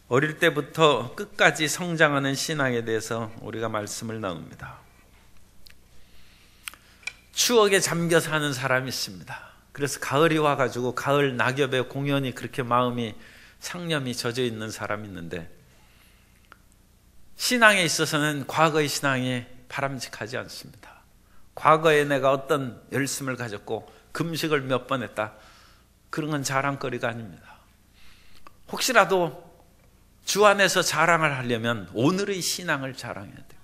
어릴 때부터 끝까지 성장하는 신앙에 대해서 우리가 말씀을 나눕니다. 추억에 잠겨 사는 사람이 있습니다. 그래서 가을이 와가지고 가을 낙엽에 공연히 그렇게 마음이 상념이 젖어 있는 사람이 있는데, 신앙에 있어서는 과거의 신앙이 바람직하지 않습니다. 과거에 내가 어떤 열심을 가졌고 금식을 몇 번 했다, 그런 건 자랑거리가 아닙니다. 혹시라도 주 안에서 자랑을 하려면 오늘의 신앙을 자랑해야 됩니다.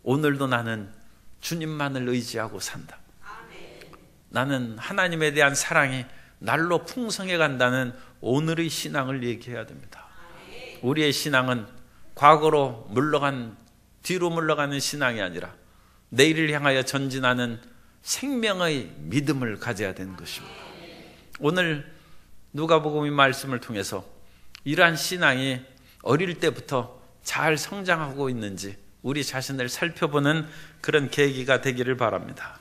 오늘도 나는 주님만을 의지하고 산다. 나는 하나님에 대한 사랑이 날로 풍성해 간다는 오늘의 신앙을 얘기해야 됩니다. 우리의 신앙은 과거로 뒤로 물러가는 신앙이 아니라 내일을 향하여 전진하는 생명의 믿음을 가져야 되는 것입니다. 오늘 누가복음 이 말씀을 통해서 이러한 신앙이 어릴 때부터 잘 성장하고 있는지 우리 자신을 살펴보는 그런 계기가 되기를 바랍니다.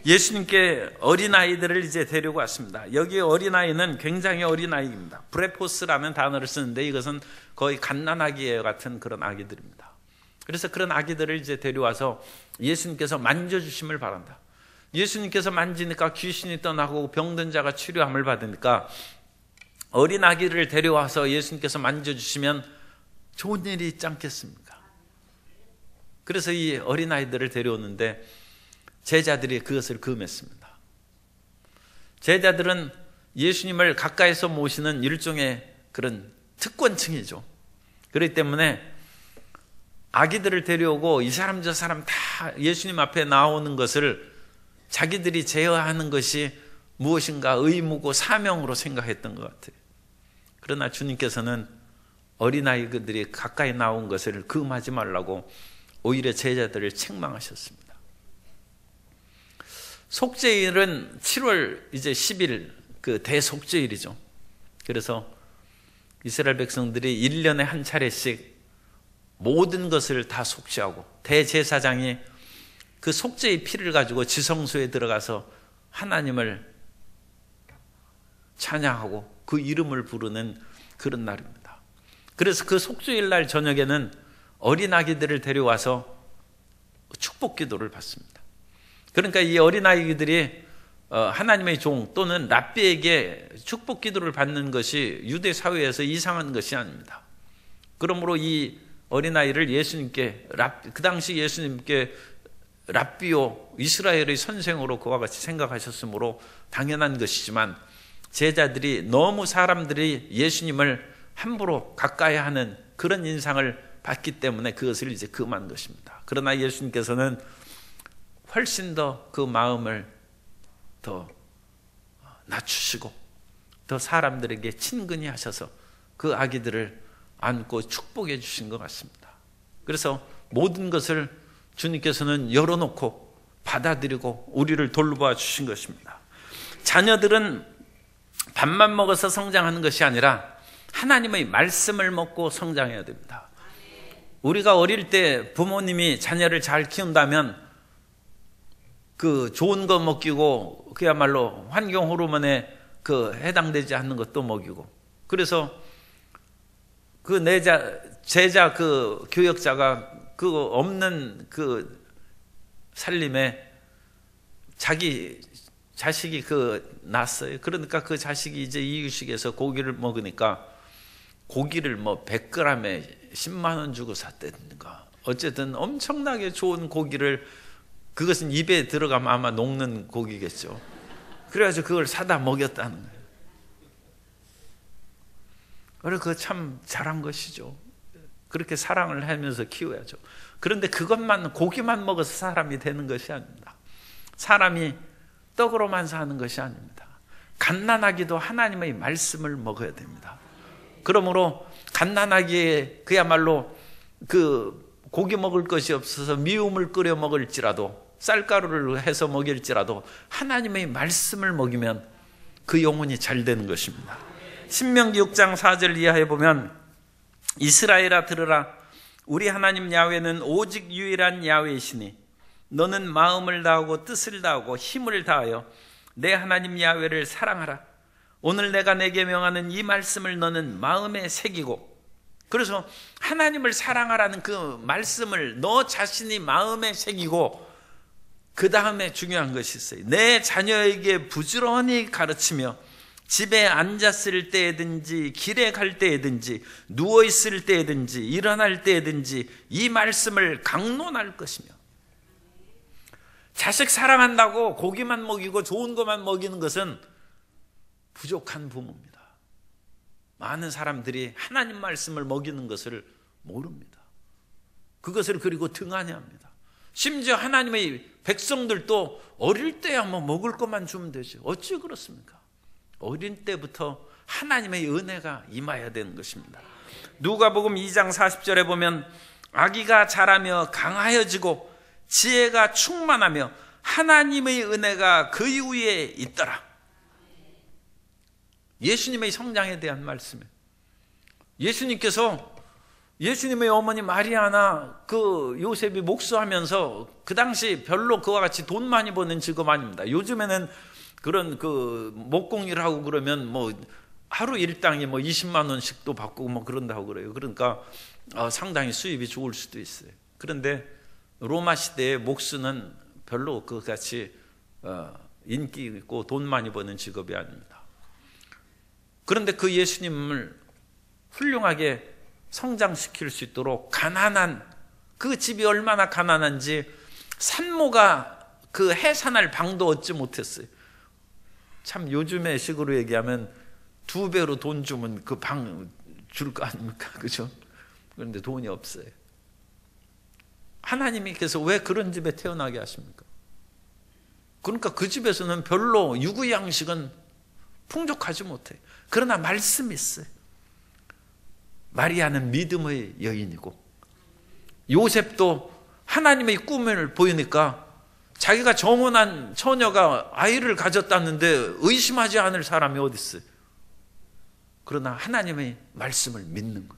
예수님께 어린아이들을 이제 데리고 왔습니다. 여기 어린아이는 굉장히 어린아이입니다. 브레포스라는 단어를 쓰는데 이것은 거의 갓난아기 같은 그런 아기들입니다. 그래서 그런 아기들을 이제 데려와서 예수님께서 만져주심을 바란다. 예수님께서 만지니까 귀신이 떠나고 병든 자가 치료함을 받으니까 어린 아기를 데려와서 예수님께서 만져주시면 좋은 일이 있지 않겠습니까? 그래서 이 어린아이들을 데려오는데 제자들이 그것을 금했습니다. 제자들은 예수님을 가까이서 모시는 일종의 그런 특권층이죠. 그렇기 때문에 아기들을 데려오고 이 사람 저 사람 다 예수님 앞에 나오는 것을 자기들이 제어하는 것이 무엇인가 의무고 사명으로 생각했던 것 같아요. 그러나 주님께서는 어린아이들이 가까이 나온 것을 금하지 말라고 오히려 제자들을 책망하셨습니다. 속죄일은 7월 이제 10일 그 대속죄일이죠. 그래서 이스라엘 백성들이 1년에 한 차례씩 모든 것을 다 속죄하고 대제사장이 그 속죄의 피를 가지고 지성소에 들어가서 하나님을 찬양하고 그 이름을 부르는 그런 날입니다. 그래서 그 속죄일 날 저녁에는 어린아기들을 데려와서 축복 기도를 받습니다. 그러니까 이 어린아이들이 하나님의 종 또는 랍비에게 축복 기도를 받는 것이 유대 사회에서 이상한 것이 아닙니다. 그러므로 이 어린아이를 예수님께 그 당시 예수님께 랍비요 이스라엘의 선생으로 그와 같이 생각하셨으므로 당연한 것이지만 제자들이 너무 사람들이 예수님을 함부로 가까이 하는 그런 인상을 받기 때문에 그것을 이제 금한 것입니다. 그러나 예수님께서는 훨씬 더 그 마음을 더 낮추시고 더 사람들에게 친근히 하셔서 그 아기들을 안고 축복해 주신 것 같습니다. 그래서 모든 것을 주님께서는 열어놓고 받아들이고 우리를 돌봐 주신 것입니다. 자녀들은 밥만 먹어서 성장하는 것이 아니라 하나님의 말씀을 먹고 성장해야 됩니다. 우리가 어릴 때 부모님이 자녀를 잘 키운다면 그 좋은 거 먹이고 그야말로 환경 호르몬에 그 해당되지 않는 것도 먹이고, 그래서 그 제자 그 교역자가 그 없는 그 살림에 자기 자식이 낳았어요. 그러니까 그 자식이 이제 이유식에서 고기를 먹으니까 고기를 뭐 100g에 10만 원 주고 샀다든가 어쨌든 엄청나게 좋은 고기를, 그것은 입에 들어가면 아마 녹는 고기겠죠. 그래가지고 그걸 사다 먹였다는 거예요. 그래서 그거 참 잘한 것이죠. 그렇게 사랑을 하면서 키워야죠. 그런데 그것만, 고기만 먹어서 사람이 되는 것이 아닙니다. 사람이 떡으로만 사는 것이 아닙니다. 갓난아기도 하나님의 말씀을 먹어야 됩니다. 그러므로 갓난아기에 그야말로 그 고기 먹을 것이 없어서 미움을 끓여 먹을지라도 쌀가루를 해서 먹일지라도 하나님의 말씀을 먹이면 그 영혼이 잘 되는 것입니다. 신명기 6장 4절 이하에 보면 이스라엘아 들으라, 우리 하나님 야훼는 오직 유일한 야훼이시니 너는 마음을 다하고 뜻을 다하고 힘을 다하여 내 하나님 야훼를 사랑하라. 오늘 내가 내게 명하는 이 말씀을 너는 마음에 새기고, 그래서 하나님을 사랑하라는 그 말씀을 너 자신이 마음에 새기고, 그 다음에 중요한 것이 있어요. 내 자녀에게 부지런히 가르치며 집에 앉았을 때든지 길에 갈 때든지 누워있을 때든지 일어날 때든지 이 말씀을 강론할 것이며. 자식 사랑한다고 고기만 먹이고 좋은 것만 먹이는 것은 부족한 부모입니다. 많은 사람들이 하나님 말씀을 먹이는 것을 모릅니다. 그것을 그리고 등한히합니다. 심지어 하나님의 백성들도 어릴 때야 뭐 먹을 것만 주면 되지 어찌 그렇습니까? 어린 때부터 하나님의 은혜가 임해야 되는 것입니다. 누가복음 2장 40절에 보면 아기가 자라며 강하여지고 지혜가 충만하며 하나님의 은혜가 그 위에 있더라. 예수님의 성장에 대한 말씀이에요. 예수님의 어머니 마리아나 그 요셉이 목수하면서 그 당시 별로 그와 같이 돈 많이 버는 직업 아닙니다. 요즘에는 그런 그 목공일 하고 그러면 뭐 하루 일당이 뭐 20만 원씩도 받고 뭐 그런다고 그래요. 그러니까 상당히 수입이 좋을 수도 있어요. 그런데 로마 시대의 목수는 별로 그같이 인기 있고 돈 많이 버는 직업이 아닙니다. 그런데 그 예수님을 훌륭하게 성장시킬 수 있도록 가난한 그 집이 얼마나 가난한지 산모가 그 해산할 방도 얻지 못했어요. 참 요즘의 식으로 얘기하면 2배로 돈 주면 그 방 줄 거 아닙니까? 그죠? 그런데 돈이 없어요. 하나님께서 왜 그런 집에 태어나게 하십니까? 그러니까 그 집에서는 별로 유구 양식은 풍족하지 못해요. 그러나 말씀이 있어요. 마리아는 믿음의 여인이고 요셉도 하나님의 꿈을 보이니까 자기가 정혼한 처녀가 아이를 가졌다는데 의심하지 않을 사람이 어디 있어요? 그러나 하나님의 말씀을 믿는 것,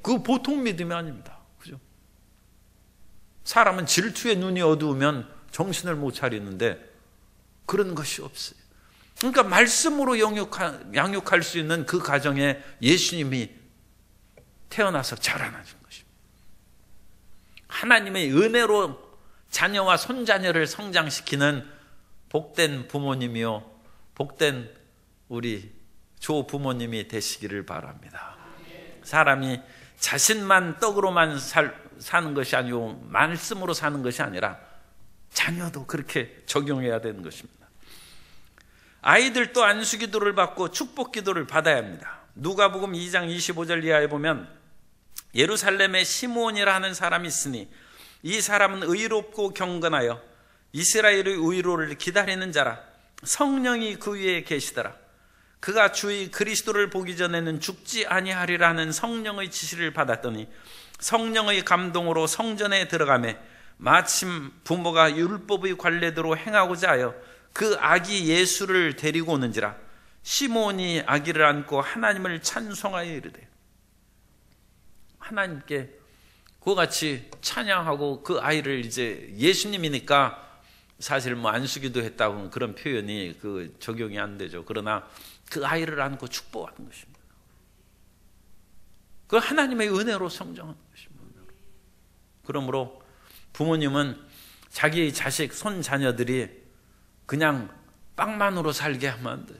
그 보통 믿음이 아닙니다. 그죠? 사람은 질투에 눈이 어두우면 정신을 못 차리는데 그런 것이 없어요. 그러니까 말씀으로 양육할 수 있는 그 가정에 예수님이 태어나서 자라나신 것입니다. 하나님의 은혜로 자녀와 손자녀를 성장시키는 복된 부모님이요 복된 우리 조부모님이 되시기를 바랍니다. 사람이 자신만 떡으로만 사는 것이 아니고 말씀으로 사는 것이 아니라 자녀도 그렇게 적용해야 되는 것입니다. 아이들도 안수기도를 받고 축복기도를 받아야 합니다. 누가복음 2장 25절 이하에 보면 예루살렘에 시므온이라 하는 사람이 있으니 이 사람은 의롭고 경건하여 이스라엘의 의로를 기다리는 자라. 성령이 그 위에 계시더라. 그가 주의 그리스도를 보기 전에는 죽지 아니하리라는 성령의 지시를 받았더니 성령의 감동으로 성전에 들어가매 마침 부모가 율법의 관례대로 행하고자 하여 그 아기 예수를 데리고 오는지라. 시므온이 아기를 안고 하나님을 찬송하여 이르되, 하나님께 그와 같이 찬양하고 그 아이를 이제 예수님이니까 사실 뭐 안수기도 했다고 그런 표현이 그 적용이 안 되죠. 그러나 그 아이를 안고 축복하는 것입니다. 그 하나님의 은혜로 성장하는 것입니다. 그러므로 부모님은 자기 자식, 손 자녀들이 그냥 빵만으로 살게 하면 안 돼요.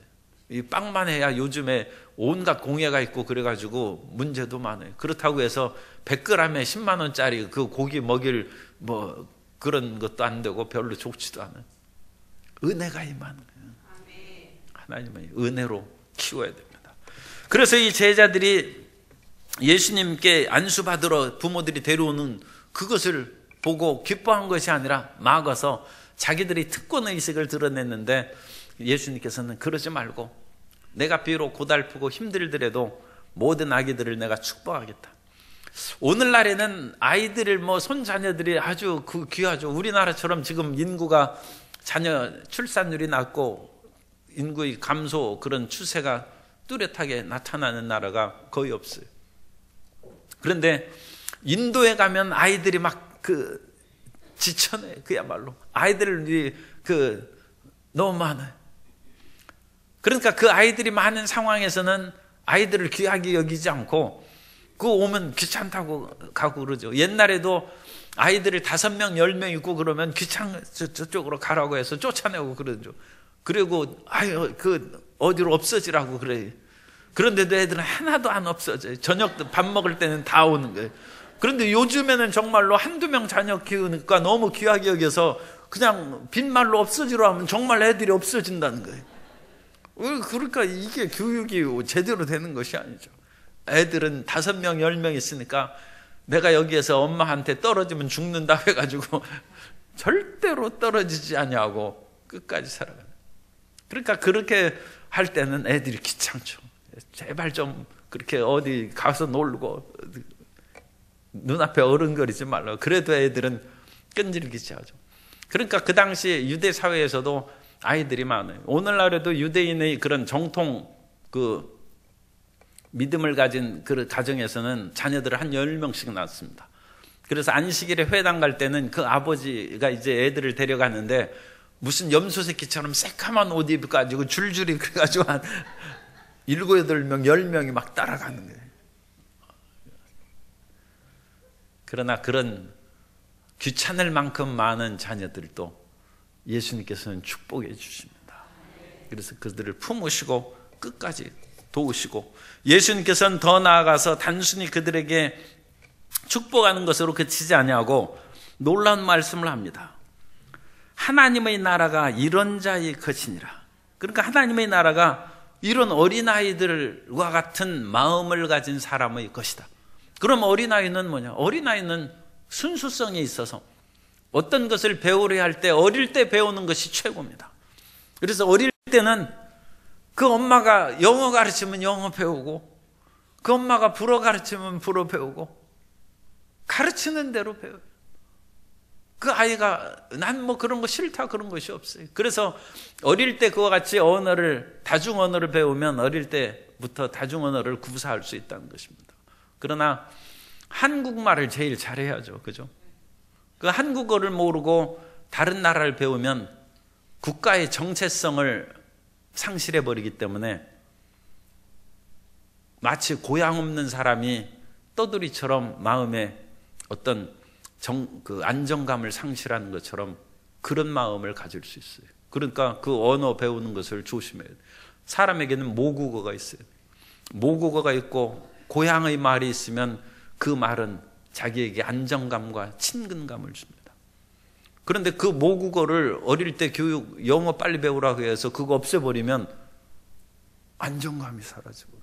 이 빵만 해야 요즘에 온갖 공예가 있고 그래가지고 문제도 많아요. 그렇다고 해서 100g에 10만 원짜리 그 고기 먹일 뭐 그런 것도 안 되고 별로 좋지도 않아요. 은혜가 임하는 거예요. 하나님의 은혜로 키워야 됩니다. 그래서 이 제자들이 예수님께 안수받으러 부모들이 데려오는 그것을 보고 기뻐한 것이 아니라 막아서 자기들이 특권의식을 드러냈는데 예수님께서는 그러지 말고 내가 비록 고달프고 힘들더라도 모든 아기들을 내가 축복하겠다. 오늘날에는 아이들을 뭐 손자녀들이 아주 귀하죠. 우리나라처럼 지금 인구가 자녀 출산율이 낮고 인구의 감소 그런 추세가 뚜렷하게 나타나는 나라가 거의 없어요. 그런데 인도에 가면 아이들이 막 지쳐내. 그야말로 아이들이 너무 많아요. 그러니까 그 아이들이 많은 상황에서는 아이들을 귀하게 여기지 않고 그 오면 귀찮다고 가고 그러죠. 옛날에도 아이들을 5명, 10명 있고 그러면 저쪽으로 가라고 해서 쫓아내고 그러죠. 그리고 아유 그 어디로 없어지라고 그래. 그런데도 애들은 하나도 안 없어져요. 저녁 밥 먹을 때는 다 오는 거예요. 그런데 요즘에는 정말로 한두 명 자녀 키우니까 너무 귀하게 여겨서 그냥 빈말로 없어지려 하면 정말 애들이 없어진다는 거예요. 그러니까 이게 교육이 제대로 되는 것이 아니죠. 애들은 5명, 10명 있으니까 내가 여기에서 엄마한테 떨어지면 죽는다 해가지고 절대로 떨어지지 아니하고 끝까지 살아가는. 그러니까 그렇게 할 때는 애들이 귀찮죠. 제발 좀 그렇게 어디 가서 놀고 눈앞에 어른거리지 말라고. 그래도 애들은 끈질기지 하죠. 그러니까 그 당시 유대 사회에서도 아이들이 많아요. 오늘날에도 유대인의 그런 정통 그 믿음을 가진 그 가정에서는 자녀들을 한 10명씩 낳습니다. 그래서 안식일에 회당 갈 때는 그 아버지가 이제 애들을 데려가는데 무슨 염소 새끼처럼 새카만 옷 입어가지고 줄줄이 그래가지고 한 7, 8명, 10명이 막 따라가는 거예요. 그러나 그런 귀찮을 만큼 많은 자녀들도 예수님께서는 축복해 주십니다. 그래서 그들을 품으시고 끝까지 도우시고, 예수님께서는 더 나아가서 단순히 그들에게 축복하는 것으로 그치지 아니하고 놀라운 말씀을 합니다. 하나님의 나라가 이런 자의 것이니라. 그러니까 하나님의 나라가 이런 어린아이들과 같은 마음을 가진 사람의 것이다. 그럼 어린아이는 뭐냐? 어린아이는 순수성이 있어서 어떤 것을 배우려 할 때 어릴 때 배우는 것이 최고입니다. 그래서 어릴 때는 그 엄마가 영어 가르치면 영어 배우고, 그 엄마가 불어 가르치면 불어 배우고, 가르치는 대로 배워요. 그 아이가 난 뭐 그런 거 싫다 그런 것이 없어요. 그래서 어릴 때 그와 같이 언어를, 다중 언어를 배우면 어릴 때부터 다중 언어를 구사할 수 있다는 것입니다. 그러나 한국말을 제일 잘해야죠. 그죠? 그 한국어를 모르고 다른 나라를 배우면 국가의 정체성을 상실해 버리기 때문에 마치 고향 없는 사람이 떠돌이처럼 마음에 어떤 그 안정감을 상실하는 것처럼 그런 마음을 가질 수 있어요. 그러니까 그 언어 배우는 것을 조심해야 돼요. 사람에게는 모국어가 있어요. 모국어가 있고 고향의 말이 있으면 그 말은 자기에게 안정감과 친근감을 줍니다. 그런데 그 모국어를 어릴 때 교육, 영어 빨리 배우라고 해서 그거 없애버리면 안정감이 사라지고,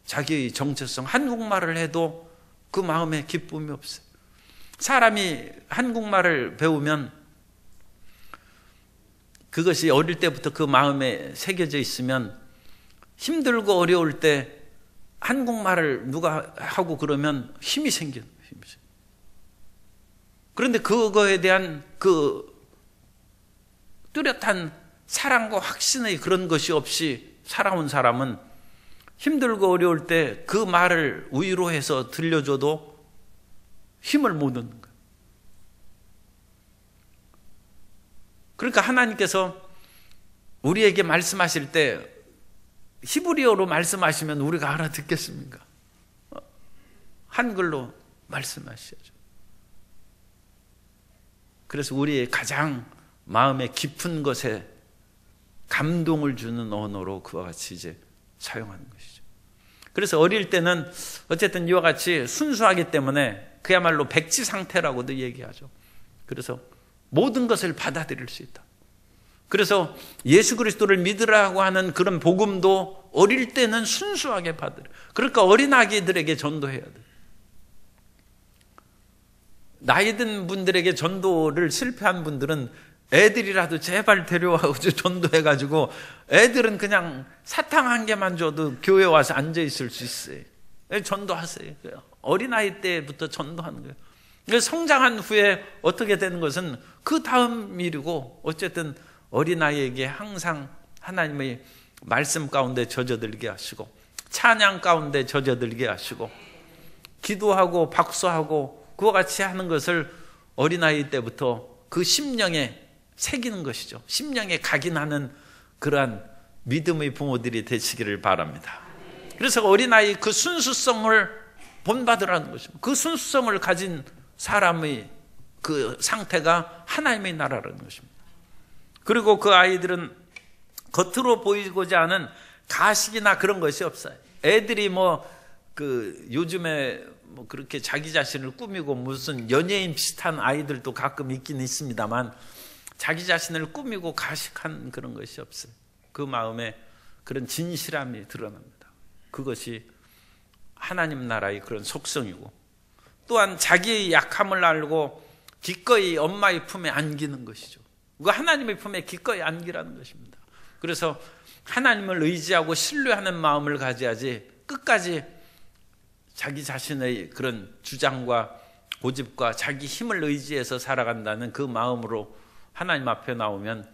자기의 정체성, 한국말을 해도 그 마음에 기쁨이 없어요. 사람이 한국말을 배우면 그것이 어릴 때부터 그 마음에 새겨져 있으면 힘들고 어려울 때 한국말을 누가 하고 그러면 힘이 생겨요. 그런데 그거에 대한 그 뚜렷한 사랑과 확신의 그런 것이 없이 살아온 사람은 힘들고 어려울 때 그 말을 위로해서 들려줘도 힘을 못 얻는 거예요. 그러니까 하나님께서 우리에게 말씀하실 때 히브리어로 말씀하시면 우리가 알아듣겠습니까? 한글로 말씀하셔야죠. 그래서 우리의 가장 마음에 깊은 것에 감동을 주는 언어로 그와 같이 이제 사용하는 것이죠. 그래서 어릴 때는 어쨌든 이와 같이 순수하기 때문에 그야말로 백지 상태라고도 얘기하죠. 그래서 모든 것을 받아들일 수 있다. 그래서 예수 그리스도를 믿으라고 하는 그런 복음도 어릴 때는 순수하게 받으려. 그러니까 어린아기들에게 전도해야 돼. 나이 든 분들에게 전도를 실패한 분들은 애들이라도 제발 데려와서 전도해가지고, 애들은 그냥 사탕 한 개만 줘도 교회 와서 앉아있을 수 있어요. 전도하세요. 어린아이 때부터 전도하는 거예요. 성장한 후에 어떻게 되는 것은 그 다음 일이고, 어쨌든 어린아이에게 항상 하나님의 말씀 가운데 젖어들게 하시고, 찬양 가운데 젖어들게 하시고, 기도하고 박수하고 그와 같이 하는 것을 어린아이 때부터 그 심령에 새기는 것이죠. 심령에 각인하는 그러한 믿음의 부모들이 되시기를 바랍니다. 그래서 어린아이 그 순수성을 본받으라는 것입니다. 그 순수성을 가진 사람의 그 상태가 하나님의 나라라는 것입니다. 그리고 그 아이들은 겉으로 보이고자 하는 가식이나 그런 것이 없어요. 애들이 요즘에 그렇게 자기 자신을 꾸미고 무슨 연예인 비슷한 아이들도 가끔 있긴 있습니다만 자기 자신을 꾸미고 가식한 그런 것이 없어요. 그 마음에 그런 진실함이 드러납니다. 그것이 하나님 나라의 그런 속성이고, 또한 자기의 약함을 알고 기꺼이 엄마의 품에 안기는 것이죠. 그거 하나님의 품에 기꺼이 안기라는 것입니다. 그래서 하나님을 의지하고 신뢰하는 마음을 가져야지 끝까지 자기 자신의 그런 주장과 고집과 자기 힘을 의지해서 살아간다는 그 마음으로 하나님 앞에 나오면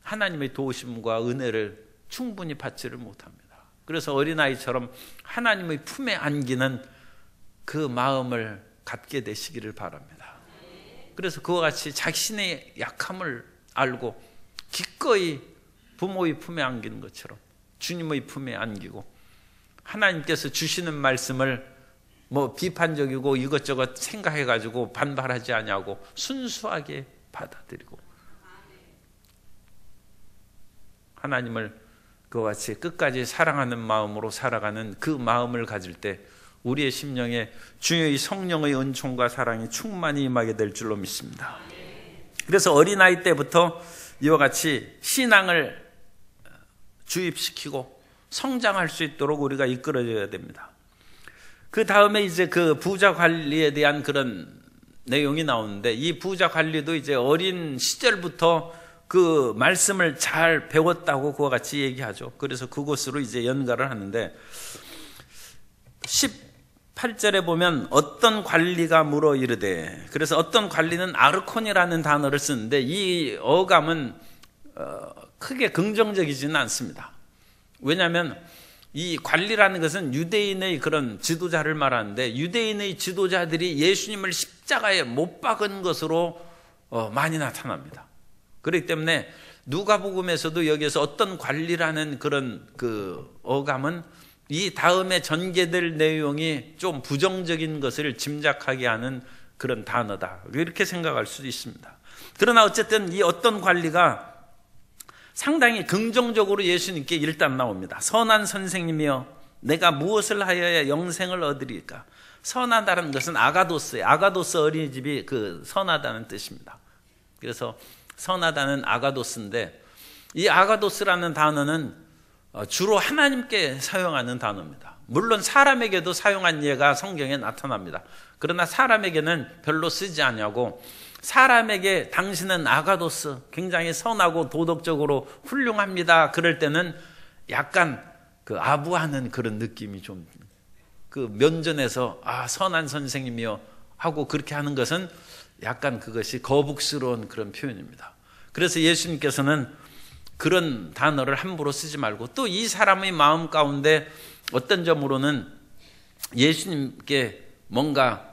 하나님의 도우심과 은혜를 충분히 받지를 못합니다. 그래서 어린아이처럼 하나님의 품에 안기는 그 마음을 갖게 되시기를 바랍니다. 그래서 그와 같이 자신의 약함을 알고 기꺼이 부모의 품에 안기는 것처럼 주님의 품에 안기고, 하나님께서 주시는 말씀을 비판적이고 이것저것 생각해가지고 반발하지 아니하고 순수하게 받아들이고, 하나님을 그와 같이 끝까지 사랑하는 마음으로 살아가는 그 마음을 가질 때 우리의 심령에 주의 성령의 은총과 사랑이 충만히 임하게 될 줄로 믿습니다. 그래서 어린아이 때부터 이와 같이 신앙을 주입시키고 성장할 수 있도록 우리가 이끌어줘야 됩니다. 그 다음에 이제 그 부자 관리에 대한 그런 내용이 나오는데, 이 부자 관리도 이제 어린 시절부터 그 말씀을 잘 배웠다고 그와 같이 얘기하죠. 그래서 그곳으로 이제 연가를 하는데, 18절에 보면 어떤 관리가 물어 이르되, 그래서 어떤 관리는 아르콘이라는 단어를 쓰는데 이 어감은 크게 긍정적이지는 않습니다. 왜냐하면 이 관리라는 것은 유대인의 그런 지도자를 말하는데, 유대인의 지도자들이 예수님을 십자가에 못 박은 것으로 많이 나타납니다. 그렇기 때문에 누가복음에서도 여기에서 어떤 관리라는 그런 그 어감은 이 다음에 전개될 내용이 좀 부정적인 것을 짐작하게 하는 그런 단어다, 이렇게 생각할 수도 있습니다. 그러나 어쨌든 이 어떤 관리가 상당히 긍정적으로 예수님께 일단 나옵니다. 선한 선생님이여, 내가 무엇을 하여야 영생을 얻으리까? 선하다는 것은 아가도스예요. 아가도스 어린이집이 그 선하다는 뜻입니다. 그래서 선하다는 아가도스인데, 이 아가도스라는 단어는 주로 하나님께 사용하는 단어입니다. 물론 사람에게도 사용한 예가 성경에 나타납니다. 그러나 사람에게는 별로 쓰지 않냐고, 사람에게 당신은 아가도스, 굉장히 선하고 도덕적으로 훌륭합니다, 그럴 때는 약간 그 아부하는 그런 느낌이 좀, 그 면전에서 선한 선생님이요 하고 그렇게 하는 것은 약간 그것이 거북스러운 그런 표현입니다. 그래서 예수님께서는 그런 단어를 함부로 쓰지 말고, 또 이 사람의 마음 가운데 어떤 점으로는 예수님께 뭔가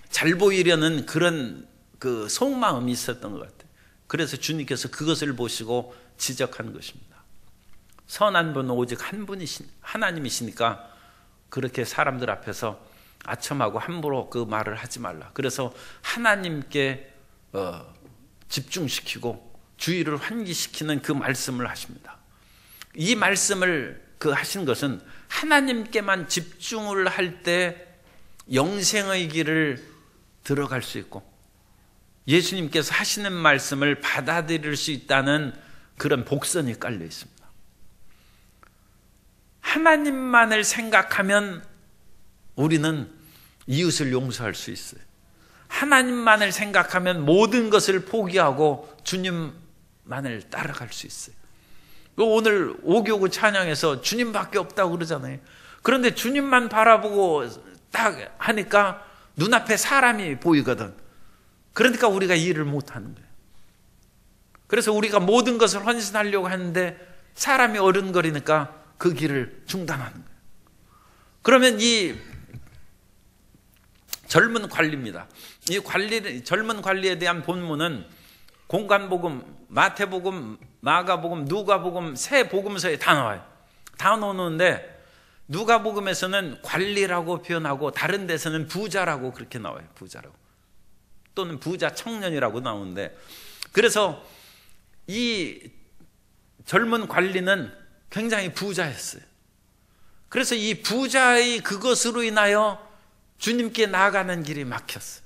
잘 보이려는 그런 그 속마음이 있었던 것 같아요. 그래서 주님께서 그것을 보시고 지적한 것입니다. 선한 분은 오직 한 분이신 하나님이시니까 그렇게 사람들 앞에서 아첨하고 함부로 그 말을 하지 말라. 그래서 하나님께 집중시키고 주의를 환기시키는 그 말씀을 하십니다. 이 말씀을 하신 것은 하나님께만 집중을 할 때 영생의 길을 들어갈 수 있고 예수님께서 하시는 말씀을 받아들일 수 있다는 그런 복선이 깔려 있습니다. 하나님만을 생각하면 우리는 이웃을 용서할 수 있어요. 하나님만을 생각하면 모든 것을 포기하고 주님만을 따라갈 수 있어요. 오늘 5교구 찬양에서 주님밖에 없다고 그러잖아요. 그런데 주님만 바라보고 딱 하니까 눈앞에 사람이 보이거든. 그러니까 우리가 일을 못하는 거예요. 그래서 우리가 모든 것을 헌신하려고 하는데 사람이 어른거리니까 그 길을 중단하는 거예요. 그러면 이 젊은 관리입니다. 이 젊은 관리에 대한 본문은 공관복음 마태복음, 마가복음, 누가복음 세 복음서에 다 나와요. 다 나오는데 누가복음에서는 관리라고 표현하고 다른 데서는 부자라고 그렇게 나와요. 부자라고. 또는 부자 청년이라고 나오는데, 그래서 이 젊은 관리는 굉장히 부자였어요. 그래서 이 부자의 그것으로 인하여 주님께 나아가는 길이 막혔어요.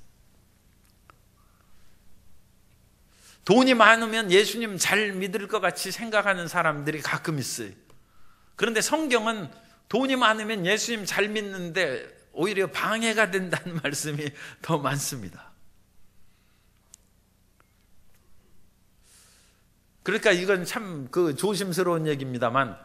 돈이 많으면 예수님 잘 믿을 것 같이 생각하는 사람들이 가끔 있어요. 그런데 성경은 돈이 많으면 예수님 잘 믿는데 오히려 방해가 된다는 말씀이 더 많습니다. 그러니까 이건 참 조심스러운 얘기입니다만,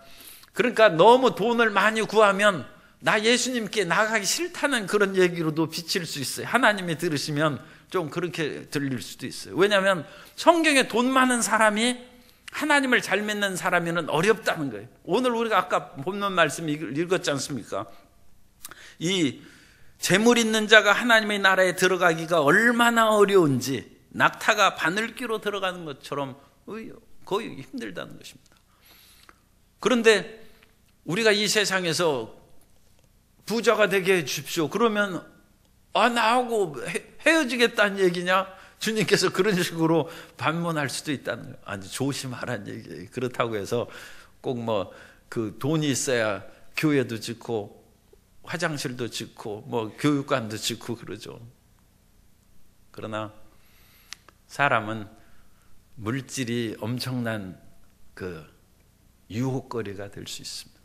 그러니까 너무 돈을 많이 구하면 나 예수님께 나가기 싫다는 그런 얘기로도 비칠 수 있어요. 하나님이 들으시면 좀 그렇게 들릴 수도 있어요. 왜냐하면 성경에 돈 많은 사람이 하나님을 잘 믿는 사람이면 어렵다는 거예요. 오늘 우리가 아까 본문 말씀 읽었지 않습니까? 이 재물 있는 자가 하나님의 나라에 들어가기가 얼마나 어려운지 낙타가 바늘귀로 들어가는 것처럼 거의 힘들다는 것입니다. 그런데 우리가 이 세상에서 부자가 되게 해주십시오. 그러면 나하고 헤어지겠다는 얘기냐? 주님께서 그런 식으로 반문할 수도 있다는 거예요. 아주 조심하라는 얘기예요. 그렇다고 해서 꼭 돈이 있어야 교회도 짓고 화장실도 짓고 교육관도 짓고 그러죠. 그러나 사람은 물질이 엄청난 유혹거리가 될 수 있습니다.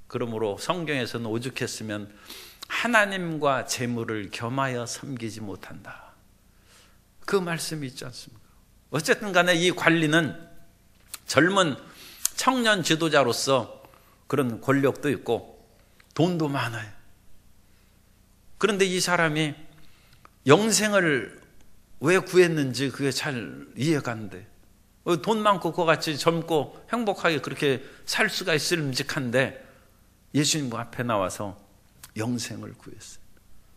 그러므로 성경에서는 오죽했으면 하나님과 재물을 겸하여 섬기지 못한다, 그 말씀이 있지 않습니까? 어쨌든 간에 이 관리는 젊은 청년 지도자로서 그런 권력도 있고 돈도 많아요. 그런데 이 사람이 영생을 왜 구했는지 그게 잘 이해가 안 돼. 돈 많고 그거 같이 젊고 행복하게 그렇게 살 수가 있을음직한데 예수님 앞에 나와서 영생을 구했어요.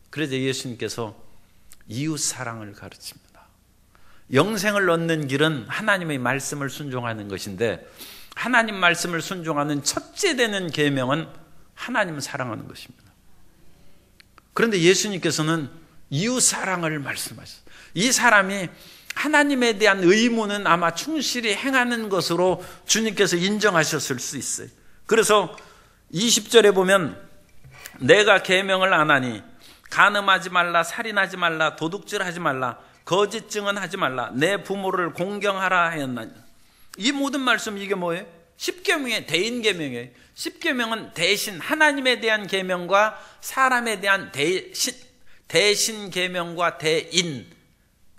그래서 예수님께서 이웃사랑을 가르칩니다. 영생을 얻는 길은 하나님의 말씀을 순종하는 것인데, 하나님 말씀을 순종하는 첫째 되는 계명은 하나님을 사랑하는 것입니다. 그런데 예수님께서는 이웃사랑을 말씀하셨어요. 이 사람이 하나님에 대한 의무는 아마 충실히 행하는 것으로 주님께서 인정하셨을 수 있어요. 그래서 20절에 보면 내가 계명을 안 하니 간음하지 말라, 살인하지 말라, 도둑질하지 말라, 거짓 증언하지 말라, 내 부모를 공경하라 하였나니. 이 모든 말씀 이게 뭐예요? 10계명의 대인계명이에요. 10계명은 대신 하나님에 대한 계명과 사람에 대한 대신 계명과 대인,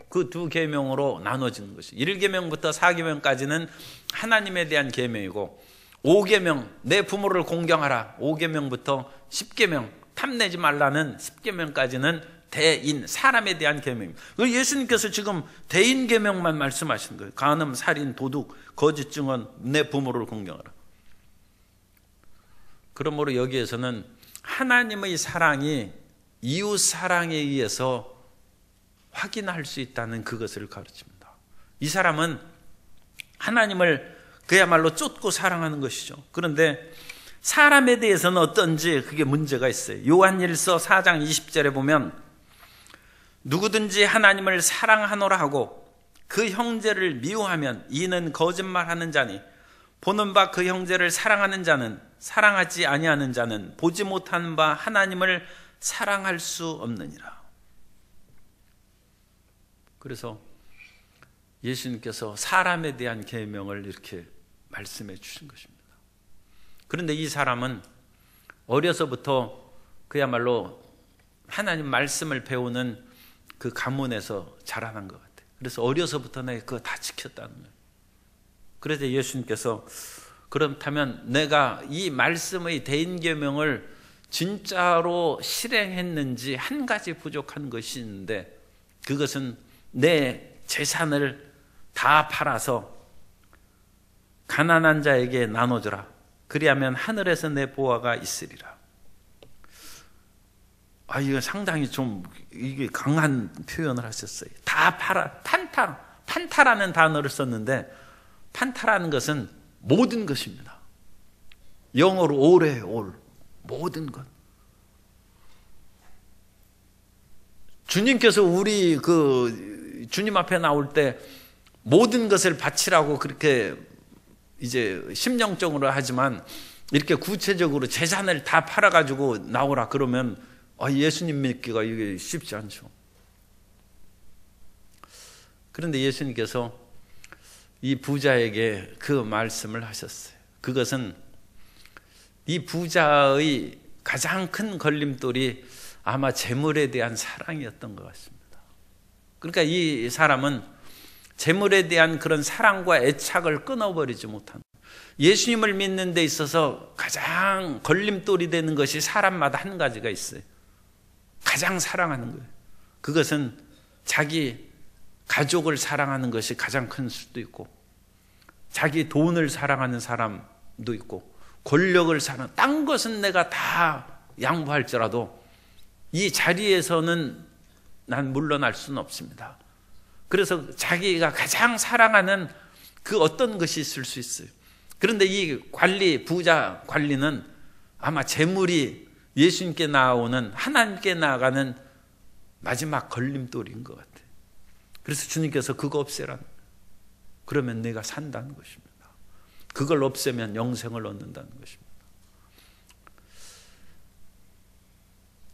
그 두 계명으로 나눠지는 것이죠. 1계명부터 4계명까지는 하나님에 대한 계명이고, 5계명 내 부모를 공경하라, 5계명부터 10계명 탐내지 말라는 10계명까지는 대인, 사람에 대한 계명입니다. 예수님께서 지금 대인 계명만 말씀하시는 거예요. 간음, 살인, 도둑, 거짓 증언, 내 부모를 공경하라. 그러므로 여기에서는 하나님의 사랑이 이웃 사랑에 의해서 확인할 수 있다는 그것을 가르칩니다. 이 사람은 하나님을 그야말로 쫓고 사랑하는 것이죠. 그런데 사람에 대해서는 어떤지 그게 문제가 있어요. 요한일서 4장 20절에 보면 누구든지 하나님을 사랑하노라 하고 그 형제를 미워하면 이는 거짓말하는 자니 보는 바 그 형제를 사랑하는 자는 사랑하지 아니하는 자는 보지 못한 바 하나님을 사랑할 수 없느니라. 그래서 예수님께서 사람에 대한 계명을 이렇게 말씀해 주신 것입니다. 그런데 이 사람은 어려서부터 그야말로 하나님 말씀을 배우는 그 가문에서 자라난 것 같아요. 그래서 어려서부터 내가 그거 다 지켰다는 거예요. 그래서 예수님께서 그렇다면 내가 이 말씀의 대인계명을 진짜로 실행했는지 한 가지 부족한 것이 있는데, 그것은 내 재산을 다 팔아서 가난한 자에게 나눠주라. 그리하면 하늘에서 내 보화가 있으리라. 이거 상당히 좀 이게 강한 표현을 하셨어요. 다 팔아, 다 판타라는 단어를 썼는데 판타라는 것은 모든 것입니다. 영어로 all에 all, 모든 것. 주님께서 우리 주님 앞에 나올 때 모든 것을 바치라고 그렇게 이제 심령적으로 하지만 이렇게 구체적으로 재산을 다 팔아가지고 나오라 그러면 예수님 믿기가 이게 쉽지 않죠. 그런데 예수님께서 이 부자에게 그 말씀을 하셨어요. 그것은 이 부자의 가장 큰 걸림돌이 아마 재물에 대한 사랑이었던 것 같습니다. 그러니까 이 사람은 재물에 대한 그런 사랑과 애착을 끊어버리지 못한, 예수님을 믿는 데 있어서 가장 걸림돌이 되는 것이 사람마다 한 가지가 있어요. 가장 사랑하는 거예요. 그것은 자기 가족을 사랑하는 것이 가장 큰 수도 있고, 자기 돈을 사랑하는 사람도 있고, 권력을 딴 것은 내가 다 양보할지라도 이 자리에서는 난 물러날 수는 없습니다. 그래서 자기가 가장 사랑하는 그 어떤 것이 있을 수 있어요. 그런데 이 부자 관리는 아마 재물이 예수님께 나오는, 하나님께 나아가는 마지막 걸림돌인 것 같아요. 그래서 주님께서 그거 없애라는 거예요. 그러면 내가 산다는 것입니다. 그걸 없애면 영생을 얻는다는 것입니다.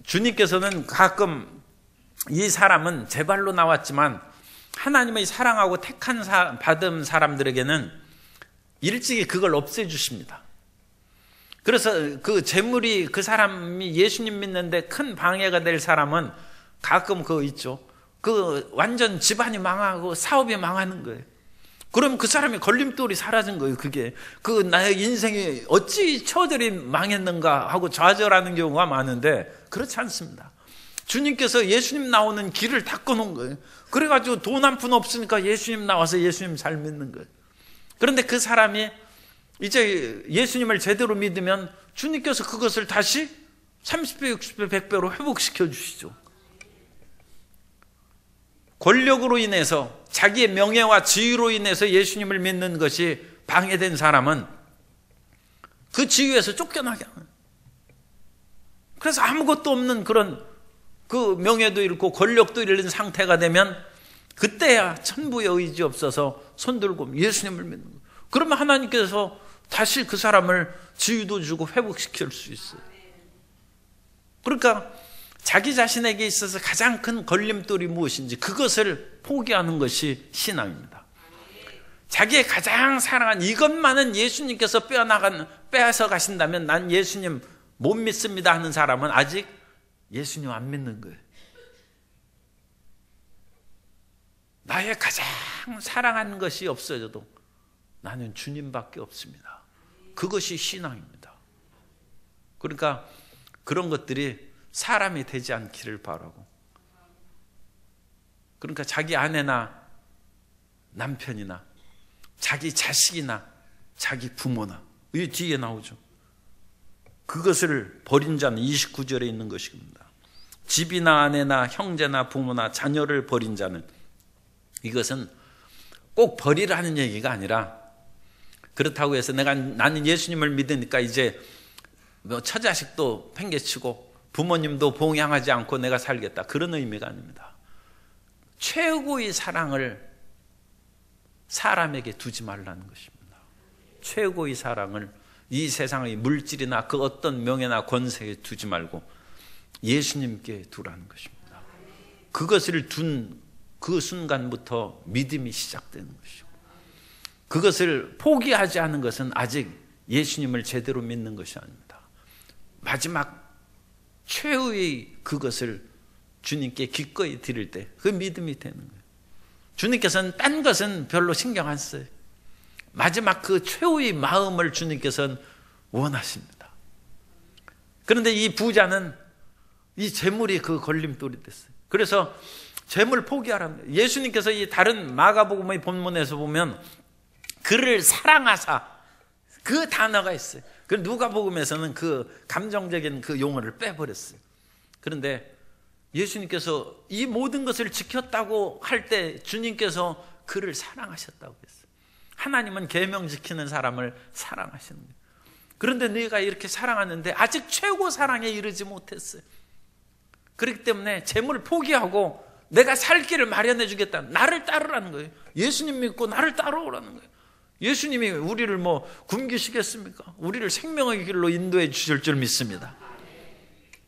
주님께서는 가끔 이 사람은 제 발로 나왔지만 하나님의 사랑하고 받은 사람들에게는 일찍이 그걸 없애주십니다. 그래서 그 재물이 그 사람이 예수님 믿는데 큰 방해가 될 사람은 가끔 그거 있죠. 그 완전 집안이 망하고 사업이 망하는 거예요. 그럼 그 사람이 걸림돌이 사라진 거예요. 그게 나의 인생이 어찌 저들이 망했는가 하고 좌절하는 경우가 많은데 그렇지 않습니다. 주님께서 예수님 나오는 길을 닦아놓은 거예요. 그래가지고 돈 한 푼 없으니까 예수님 나와서 예수님 잘 믿는 거예요. 그런데 그 사람이 이제 예수님을 제대로 믿으면 주님께서 그것을 다시 30배, 60배, 100배로 회복시켜 주시죠. 권력으로 인해서, 자기의 명예와 지위로 인해서 예수님을 믿는 것이 방해된 사람은 그 지위에서 쫓겨나게 하는, 그래서 아무것도 없는 그런 그 명예도 잃고 권력도 잃는 상태가 되면 그때야 천부의 의지 없어서 손들고 예수님을 믿는 거예요. 그러면 하나님께서 다시 그 사람을 지위도 주고 회복시킬 수 있어요. 그러니까 자기 자신에게 있어서 가장 큰 걸림돌이 무엇인지 그것을 포기하는 것이 신앙입니다. 자기의 가장 사랑한 이것만은 예수님께서 빼앗아 가신다면 난 예수님 못 믿습니다 하는 사람은 아직 예수님 안 믿는 거예요. 나의 가장 사랑하는 것이 없어져도 나는 주님밖에 없습니다. 그것이 신앙입니다. 그러니까 그런 것들이 사람이 되지 않기를 바라고, 그러니까 자기 아내나 남편이나 자기 자식이나 자기 부모나, 이 뒤에 나오죠. 그것을 버린 자는 29절에 있는 것입니다. 집이나 아내나 형제나 부모나 자녀를 버린 자는, 이것은 꼭 버리라는 얘기가 아니라, 그렇다고 해서 나는 예수님을 믿으니까 이제 처자식도 팽개치고 부모님도 봉양하지 않고 내가 살겠다, 그런 의미가 아닙니다. 최고의 사랑을 사람에게 두지 말라는 것입니다. 최고의 사랑을 이 세상의 물질이나 그 어떤 명예나 권세에 두지 말고 예수님께 두라는 것입니다. 그것을 둔 그 순간부터 믿음이 시작되는 것이죠. 그것을 포기하지 않은 것은 아직 예수님을 제대로 믿는 것이 아닙니다. 마지막 최후의 그것을 주님께 기꺼이 드릴 때 그 믿음이 되는 거예요. 주님께서는 딴 것은 별로 신경 안 써요. 마지막 그 최후의 마음을 주님께서는 원하십니다. 그런데 이 부자는 이 재물이 그 걸림돌이 됐어요. 그래서 재물 포기하라는 거예요. 예수님께서 이 다른 마가복음의 본문에서 보면 그를 사랑하사, 그 단어가 있어요. 그 누가복음에서는 그 감정적인 그 용어를 빼버렸어요. 그런데 예수님께서 이 모든 것을 지켰다고 할 때 주님께서 그를 사랑하셨다고 했어요. 하나님은 계명 지키는 사람을 사랑하시는 거예요. 그런데 네가 이렇게 사랑하는데 아직 최고 사랑에 이르지 못했어요. 그렇기 때문에 재물 포기하고 내가 살 길을 마련해 주겠다. 나를 따르라는 거예요. 예수님 믿고 나를 따라오라는 거예요. 예수님이 우리를 뭐 굶기시겠습니까? 우리를 생명의 길로 인도해 주실 줄 믿습니다.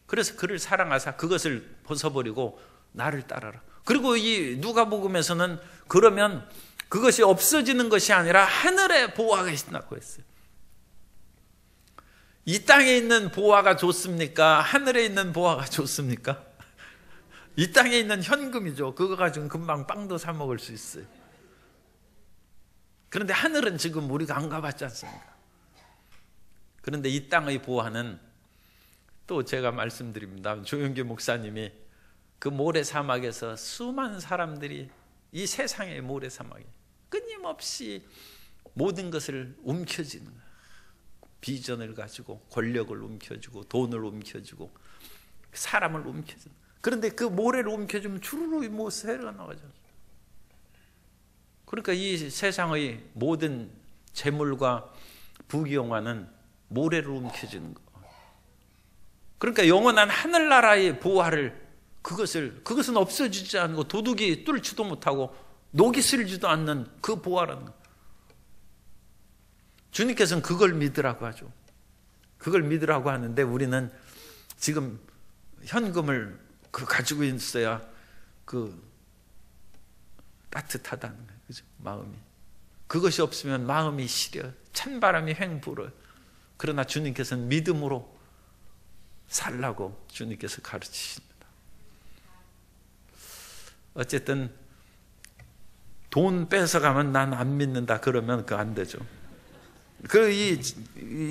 그래서 그를 사랑하사 그것을 벗어버리고 나를 따라라. 그리고 이 누가복음에서는 그러면 그것이 없어지는 것이 아니라 하늘의 보화가 있다고 했어요. 이 땅에 있는 보화가 좋습니까? 하늘에 있는 보화가 좋습니까? 이 땅에 있는 현금이죠. 그거 가지고 금방 빵도 사 먹을 수 있어요. 그런데 하늘은 지금 우리가 안 가봤지 않습니까? 그런데 이 땅의 보화는 또 제가 말씀드립니다. 조영기 목사님이 그 모래사막에서 수많은 사람들이 이 세상의 모래사막에 끊임없이 모든 것을 움켜쥐는 거예요. 비전을 가지고 권력을 움켜쥐고 돈을 움켜쥐고 사람을 움켜쥐는. 그런데 그 모래를 움켜쥐면 주르르 뭐 새가 나가죠. 그러니까 이 세상의 모든 재물과 부귀영화는 모래를 움켜쥐는 거. 그러니까 영원한 하늘나라의 보화를 그것은 없어지지 않고 도둑이 뚫지도 못하고 녹이 슬지도 않는 그 보화라는 거. 주님께서는 그걸 믿으라고 하죠. 그걸 믿으라고 하는데 우리는 지금 현금을 가지고 있어야 따뜻하다는 거예요. 그죠? 마음이. 그것이 없으면 마음이 시려. 찬바람이 횡 불어요. 그러나 주님께서는 믿음으로 살라고 주님께서 가르치십니다. 어쨌든 돈 뺏어가면 난 안 믿는다 그러면 그거 안 되죠.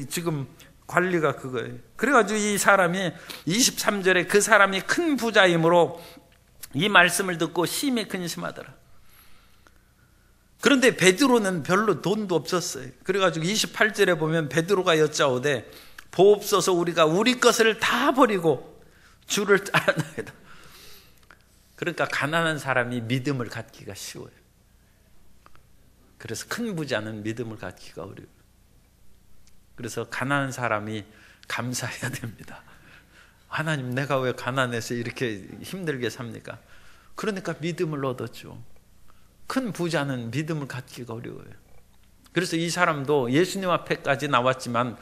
지금 관리가 그거예요. 그래가지고 이 사람이 23절에 그 사람이 큰 부자이므로 이 말씀을 듣고 심히 근심하더라. 그런데 베드로는 별로 돈도 없었어요. 그래가지고 28절에 보면 베드로가 여짜오되 보옵소서 우리가 우리 것을 다 버리고 주를 따르나이다. 그러니까 가난한 사람이 믿음을 갖기가 쉬워요. 그래서 큰 부자는 믿음을 갖기가 어려워요. 그래서 가난한 사람이 감사해야 됩니다. 하나님 내가 왜 가난해서 이렇게 힘들게 삽니까? 그러니까 믿음을 얻었죠. 큰 부자는 믿음을 갖기가 어려워요. 그래서 이 사람도 예수님 앞에까지 나왔지만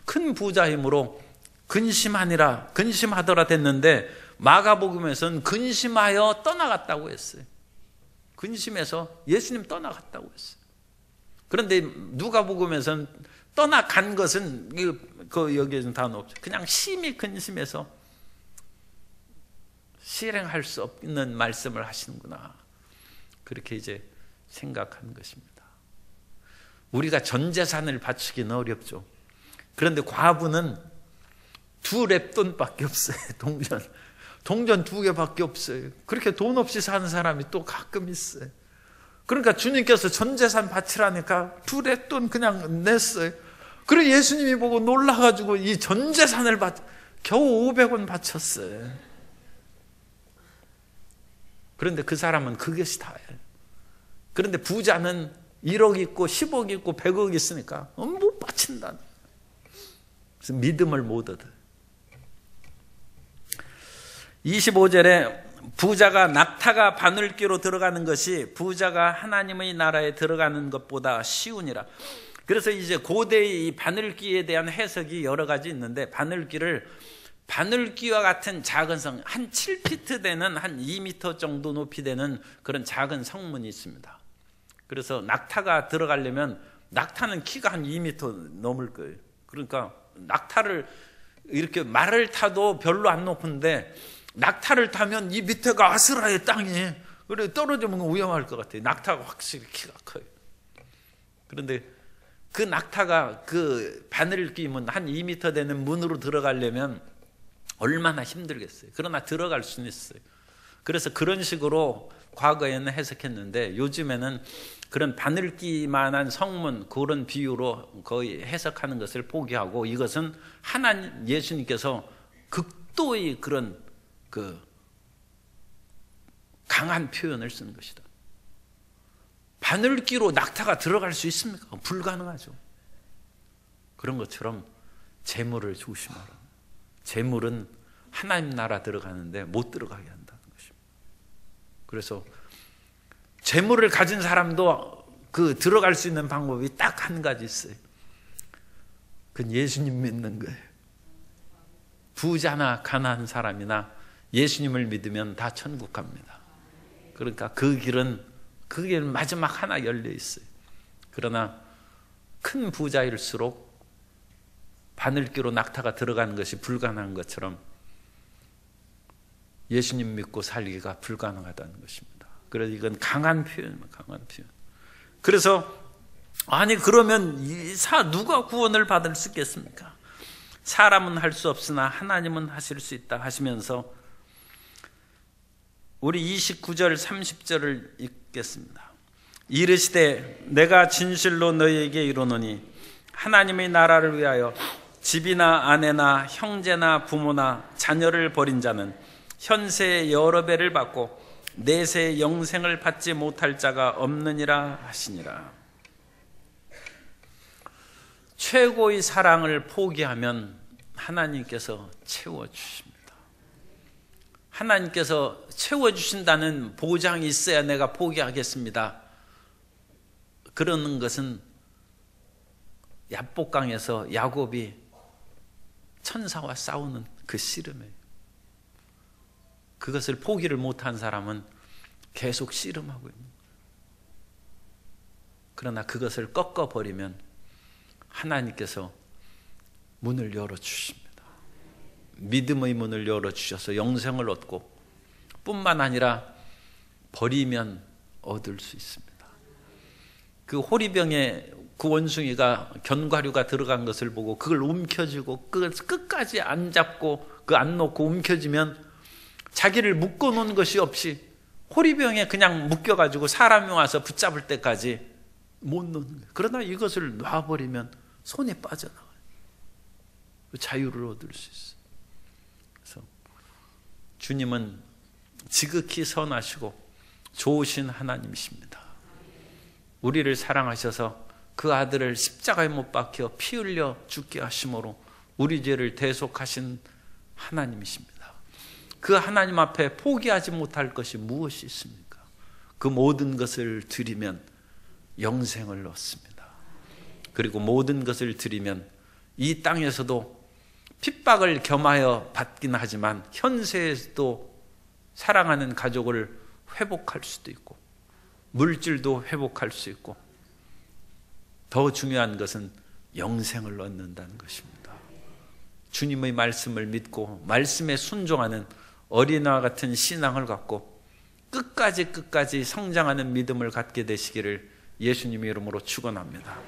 큰 부자이므로 근심하더라 됐는데 마가복음에서는 근심하여 떠나갔다고 했어요. 근심해서 예수님 떠나갔다고 했어요. 그런데 누가복음에서는 떠나간 것은 여기에는 단어 없죠. 그냥 심히 근심해서 실행할 수 없는 말씀을 하시는구나. 그렇게 이제 생각하는 것입니다. 우리가 전 재산을 바치기는 어렵죠. 그런데 과부는 2랩돈밖에 없어요. 동전 2개밖에 없어요. 그렇게 돈 없이 사는 사람이 또 가끔 있어요. 그러니까 주님께서 전 재산 바치라니까 2랩돈 그냥 냈어요. 그리고 예수님이 보고 놀라가지고 이 전 재산을 겨우 500원 바쳤어요. 그런데 그 사람은 그것이 다예요. 그런데 부자는 1억 있고 10억 있고 100억 있으니까 못 바친다. 그래서 믿음을 못 얻어요. 25절에 부자가 낙타가 바늘귀로 들어가는 것이 부자가 하나님의 나라에 들어가는 것보다 쉬우니라. 그래서 이제 고대의 이 바늘귀에 대한 해석이 여러 가지 있는데 바늘귀와 같은 작은 성, 한 7피트 되는 한 2m 정도 높이 되는 그런 작은 성문이 있습니다. 그래서 낙타가 들어가려면 낙타는 키가 한 2m 넘을 거예요. 그러니까 낙타를 이렇게 말을 타도 별로 안 높은데 낙타를 타면 이 밑에가 아스라의 땅이 그래 떨어지면 위험할 것 같아요. 낙타가 확실히 키가 커요. 그런데 그 낙타가 그 바늘귀 문 한 2m 되는 문으로 들어가려면 얼마나 힘들겠어요. 그러나 들어갈 수는 있어요. 그래서 그런 식으로 과거에는 해석했는데 요즘에는 그런 바늘귀만한 성문 그런 비유로 거의 해석하는 것을 포기하고 이것은 하나님 예수님께서 극도의 그런 강한 표현을 쓰는 것이다. 바늘기로 낙타가 들어갈 수 있습니까? 불가능하죠. 그런 것처럼 재물을 조심하라. 재물은 하나님 나라 들어가는데 못 들어가게 한다는 것입니다. 그래서 재물을 가진 사람도 그 들어갈 수 있는 방법이 딱 한 가지 있어요. 그건 예수님 믿는 거예요. 부자나 가난한 사람이나 예수님을 믿으면 다 천국 갑니다. 그러니까 그 길은 마지막 하나 열려 있어요. 그러나 큰 부자일수록 바늘기로 낙타가 들어가는 것이 불가능한 것처럼 예수님 믿고 살기가 불가능하다는 것입니다. 그래서 이건 강한 표현입니다. 강한 표현. 그래서 아니 그러면 누가 구원을 받을 수 있겠습니까? 사람은 할 수 없으나 하나님은 하실 수 있다 하시면서 우리 29절 30절을 읽겠습니다. 이르시되 내가 진실로 너희에게 이르노니 하나님의 나라를 위하여 집이나 아내나 형제나 부모나 자녀를 버린 자는 현세의 여러 배를 받고 내세의 영생을 받지 못할 자가 없느니라 하시니라. 최고의 사랑을 포기하면 하나님께서 채워주십니다. 하나님께서 채워주신다는 보장이 있어야 내가 포기하겠습니다. 그러는 것은 야복강에서 야곱이 천사와 싸우는 그 씨름이에요. 그것을 포기를 못한 사람은 계속 씨름하고 있는 거예요. 그러나 그것을 꺾어버리면 하나님께서 문을 열어주십니다. 믿음의 문을 열어주셔서 영생을 얻고 뿐만 아니라 버리면 얻을 수 있습니다. 그 호리병에 그 원숭이가 견과류가 들어간 것을 보고 그걸 움켜쥐고 끝까지 안 잡고 안 놓고 움켜쥐면 자기를 묶어놓은 것이 없이 호리병에 그냥 묶여가지고 사람이 와서 붙잡을 때까지 못 놓는 거예요. 그러나 이것을 놔버리면 손에 빠져나가요. 자유를 얻을 수 있어요. 그래서 주님은 지극히 선하시고 좋으신 하나님이십니다. 우리를 사랑하셔서 그 아들을 십자가에 못 박혀 피 흘려 죽게 하심으로 우리 죄를 대속하신 하나님이십니다. 그 하나님 앞에 포기하지 못할 것이 무엇이 있습니까? 그 모든 것을 드리면 영생을 얻습니다. 그리고 모든 것을 드리면 이 땅에서도 핍박을 겸하여 받긴 하지만 현세에서도 사랑하는 가족을 회복할 수도 있고 물질도 회복할 수 있고 더 중요한 것은 영생을 얻는다는 것입니다. 주님의 말씀을 믿고 말씀에 순종하는 어린아이와 같은 신앙을 갖고 끝까지 성장하는 믿음을 갖게 되시기를 예수님의 이름으로 축원합니다.